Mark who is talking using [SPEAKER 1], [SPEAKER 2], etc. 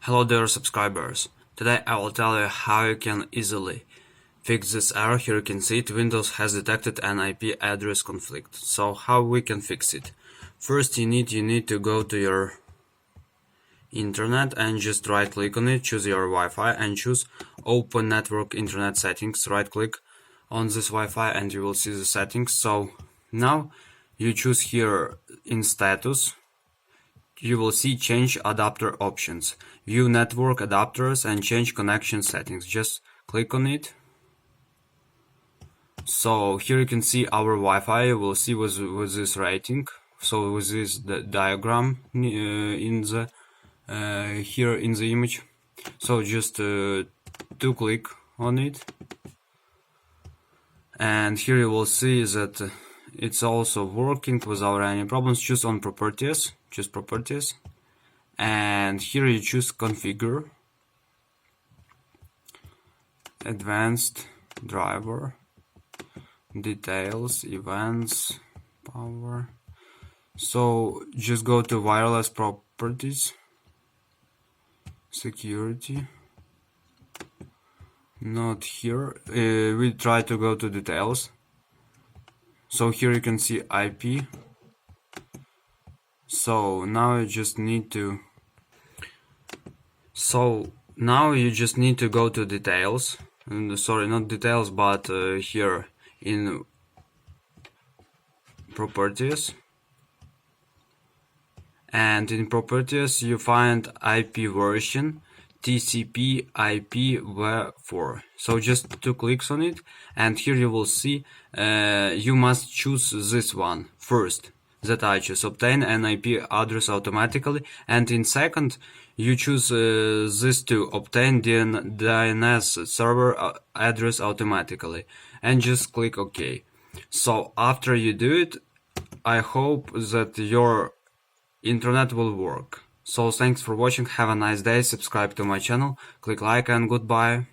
[SPEAKER 1] Hello there subscribers. Today I will tell you how you can easily fix this error. Here you can see it. Windows has detected an IP address conflict. So how we can fix it? First you need to go to your internet and just right click on it, choose your Wi-Fi and choose Open Network Internet Settings. Right click on this Wi-Fi and you will see the settings. So now you choose here in status. You will see change adapter options, view network adapters and change connection settings. Just click on it. So here you can see our Wi-Fi. You will see with this rating. So with this the diagram in the here in the image. So just to click on it, and here you will see that it's also working without any problems. Choose on properties, choose properties, and here you choose configure, advanced driver, details, events, power. So just go to wireless properties, security, not here. We try to go to details. So here you can see IP. So now you just need to go to details. Sorry, not details, but here in properties. And in properties you find IP version TCP IP v4. So just 2 clicks on it, and here you will see you must choose this one first that I choose, obtain an IP address automatically, and in second you choose this to obtain DNS server address automatically, and just click OK. So after you do it, I hope that your internet will work. So thanks for watching, have a nice day, subscribe to my channel, click like, and goodbye.